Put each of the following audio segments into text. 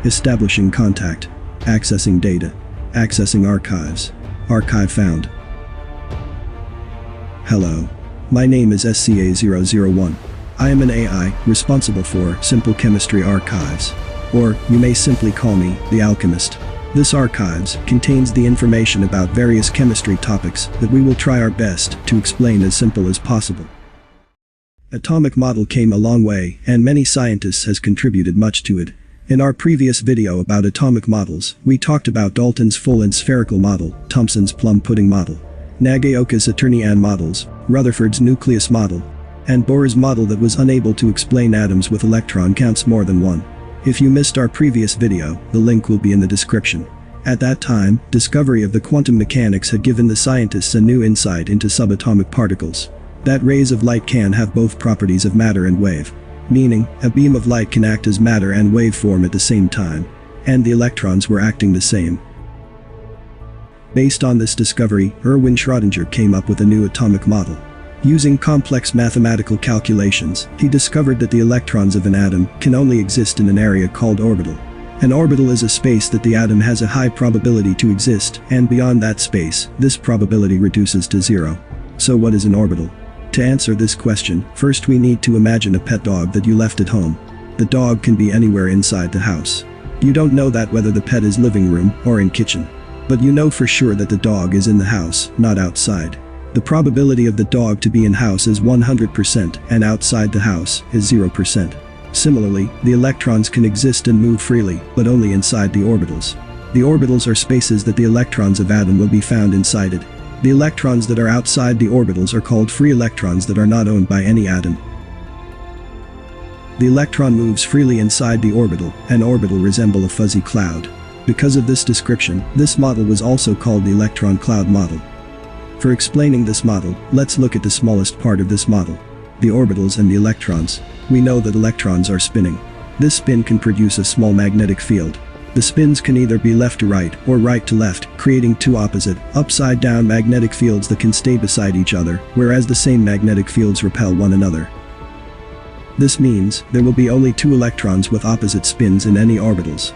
establishing contact, accessing data, accessing archives, archive found. Hello. My name is SCA001. I am an AI responsible for Simple Chemistry Archives, or you may simply call me the Alchemist. This archives contains the information about various chemistry topics that we will try our best to explain as simple as possible. Atomic model came a long way, and many scientists has contributed much to it. In our previous video about atomic models, we talked about Dalton's full and spherical model, Thomson's plum pudding model, Nagaoka's Saturnian models, Rutherford's nucleus model, and Bohr's model that was unable to explain atoms with electron counts more than one. If you missed our previous video, the link will be in the description. At that time, discovery of the quantum mechanics had given the scientists a new insight into subatomic particles. That rays of light can have both properties of matter and wave, meaning a beam of light can act as matter and wave form at the same time, and the electrons were acting the same. Based on this discovery, Erwin Schrödinger came up with a new atomic model. Using complex mathematical calculations, he discovered that the electrons of an atom can only exist in an area called orbital. An orbital is a space that the atom has a high probability to exist, and beyond that space, this probability reduces to zero. So what is an orbital? To answer this question, first we need to imagine a pet dog that you left at home. The dog can be anywhere inside the house. You don't know that whether the pet is living room or in kitchen. But you know for sure that the dog is in the house, not outside. The probability of the dog to be in house is 100% and outside the house is 0%. Similarly, the electrons can exist and move freely, but only inside the orbitals. The orbitals are spaces that the electrons of atom will be found inside it. The electrons that are outside the orbitals are called free electrons that are not owned by any atom. The electron moves freely inside the orbital. An orbital resembles a fuzzy cloud. Because of this description, this model was also called the Electron Cloud model. For explaining this model, let's look at the smallest part of this model, the orbitals and the electrons. We know that electrons are spinning. This spin can produce a small magnetic field. The spins can either be left to right or right to left, creating two opposite, upside-down magnetic fields that can stay beside each other, whereas the same magnetic fields repel one another. This means there will be only two electrons with opposite spins in any orbitals.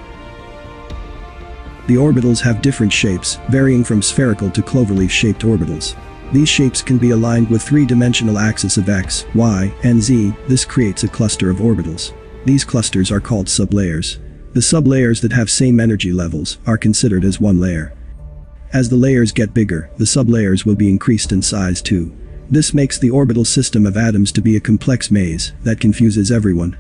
The orbitals have different shapes, varying from spherical to cloverleaf-shaped orbitals. These shapes can be aligned with three-dimensional axes of x, y, and z. This creates a cluster of orbitals. These clusters are called sublayers. The sublayers that have same energy levels are considered as one layer. As the layers get bigger, the sublayers will be increased in size too. This makes the orbital system of atoms to be a complex maze that confuses everyone.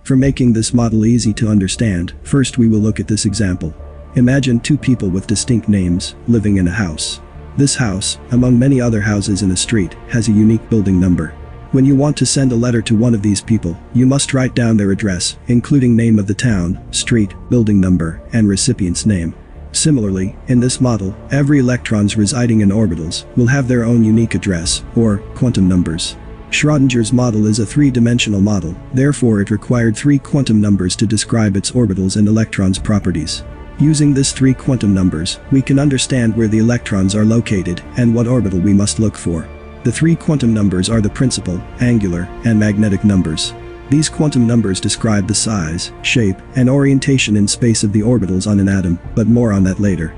For making this model easy to understand, first we will look at this example. Imagine two people with distinct names, living in a house. This house, among many other houses in a street, has a unique building number. When you want to send a letter to one of these people, you must write down their address, including name of the town, street, building number, and recipient's name. Similarly, in this model, every electrons residing in orbitals will have their own unique address, or quantum numbers. Schrodinger's model is a three-dimensional model, therefore it required three quantum numbers to describe its orbitals and electrons' properties. Using these three quantum numbers, we can understand where the electrons are located and what orbital we must look for. The three quantum numbers are the principal, angular, and magnetic numbers. These quantum numbers describe the size, shape, and orientation in space of the orbitals on an atom, but more on that later.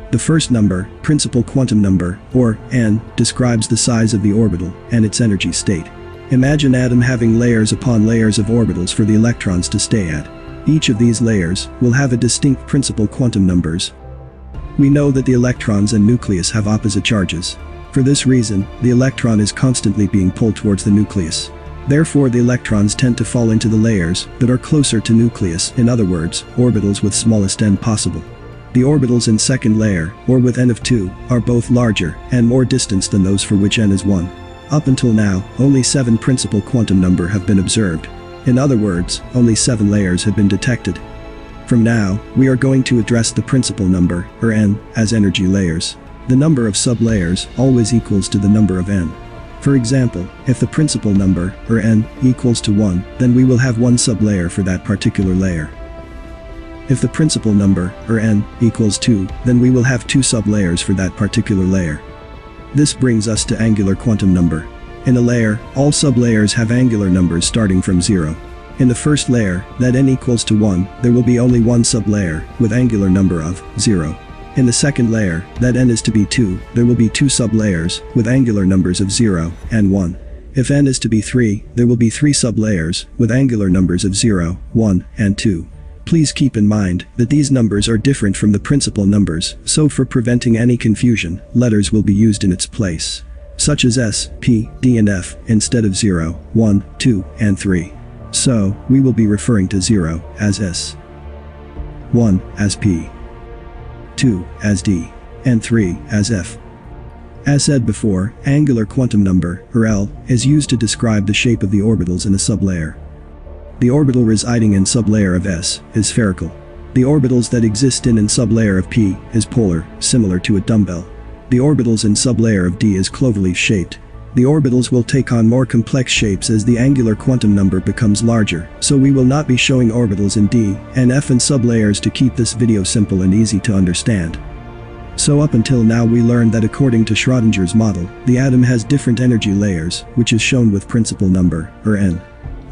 The first number, principal quantum number, or n, describes the size of the orbital and its energy state. Imagine atom having layers upon layers of orbitals for the electrons to stay at. Each of these layers will have a distinct principal quantum numbers. We know that the electrons and nucleus have opposite charges. For this reason, the electron is constantly being pulled towards the nucleus. Therefore the electrons tend to fall into the layers that are closer to nucleus, in other words, orbitals with smallest n possible. The orbitals in second layer, or with n of 2, are both larger and more distant than those for which n is 1. Up until now, only 7 principal quantum number have been observed. In other words, only 7 layers have been detected. From now, we are going to address the principal number, or n, as energy layers. The number of sublayers always equals to the number of n. For example, if the principal number, or n, equals to 1, then we will have one sublayer for that particular layer. If the principal number, or n, equals 2, then we will have 2 sublayers for that particular layer. This brings us to angular quantum number. In a layer, all sublayers have angular numbers starting from 0. In the first layer, that n equals to 1, there will be only one sublayer, with angular number of 0. In the second layer, that n is to be 2, there will be 2 sublayers, with angular numbers of 0 and 1. If n is to be 3, there will be 3 sublayers, with angular numbers of 0, 1, and 2. Please keep in mind that these numbers are different from the principal numbers, so for preventing any confusion, letters will be used in its place, such as S, P, D and F, instead of 0, 1, 2, and 3. So, we will be referring to 0 as S, 1 as P, 2 as D, and 3 as F. As said before, angular quantum number, or L, is used to describe the shape of the orbitals in a sublayer. The orbital residing in sublayer of S is spherical. The orbitals that exist in sublayer of P is polar, similar to a dumbbell. The orbitals in sublayer of D is cloverleaf shaped. The orbitals will take on more complex shapes as the angular quantum number becomes larger, so we will not be showing orbitals in D and F in sublayers to keep this video simple and easy to understand. So up until now we learned that according to Schrodinger's model, the atom has different energy layers, which is shown with principal number, or n.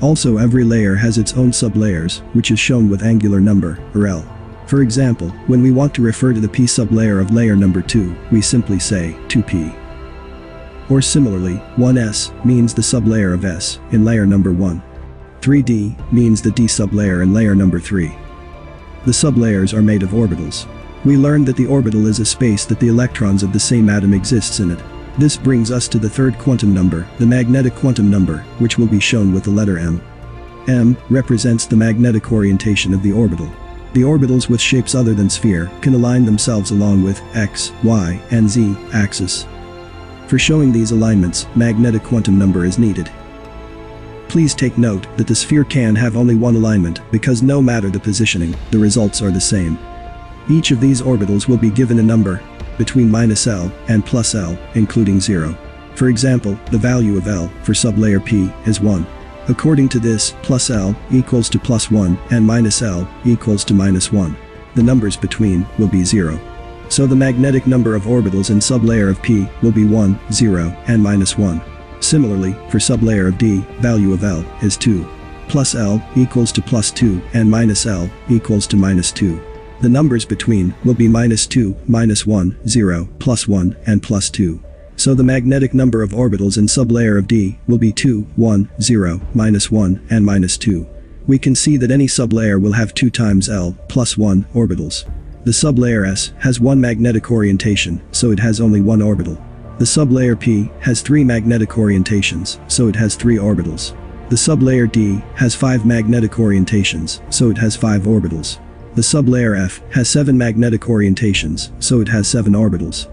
Also every layer has its own sublayers, which is shown with angular number, or L. For example, when we want to refer to the p sublayer of layer number 2, we simply say 2p. Or similarly, 1s means the sublayer of S in layer number 1. 3d means the d sublayer in layer number 3. The sublayers are made of orbitals. We learned that the orbital is a space that the electrons of the same atom exists in it. This brings us to the third quantum number, the magnetic quantum number, which will be shown with the letter m. M represents the magnetic orientation of the orbital. The orbitals with shapes other than sphere can align themselves along with x, y, and z axis. For showing these alignments, magnetic quantum number is needed. Please take note that the sphere can have only one alignment because no matter the positioning, the results are the same. Each of these orbitals will be given a number between -L and +L, including 0. For example, the value of L for sublayer P is 1. According to this, +L equals to +1 and -L equals to -1. The numbers between will be 0. So the magnetic number of orbitals in sublayer of P will be 1, 0, and -1. Similarly, for sublayer of D, value of L is 2. +L equals to +2 and -L equals to -2. The numbers between will be -2, -1, 0, +1, and +2. So the magnetic number of orbitals in sublayer of D will be 2, 1, 0, -1, and -2. We can see that any sublayer will have 2 times L plus 1 orbitals. The sublayer S has one magnetic orientation, so it has only one orbital. The sublayer P has 3 magnetic orientations, so it has 3 orbitals. The sublayer D has 5 magnetic orientations, so it has 5 orbitals. The sublayer F has 7 magnetic orientations, so it has 7 orbitals.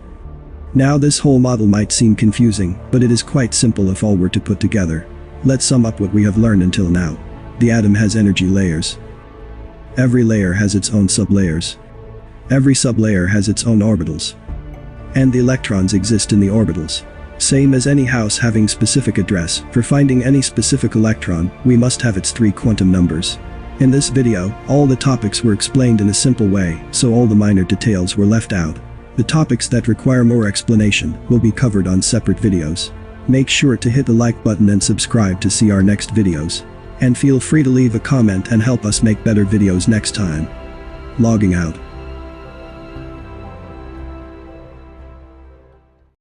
Now this whole model might seem confusing, but it is quite simple if all were to put together. Let's sum up what we have learned until now. The atom has energy layers. Every layer has its own sublayers. Every sublayer has its own orbitals. And the electrons exist in the orbitals. Same as any house having specific address, for finding any specific electron, we must have its 3 quantum numbers. In this video, all the topics were explained in a simple way, so all the minor details were left out. The topics that require more explanation will be covered on separate videos. Make sure to hit the like button and subscribe to see our next videos. And feel free to leave a comment and help us make better videos next time. Logging out.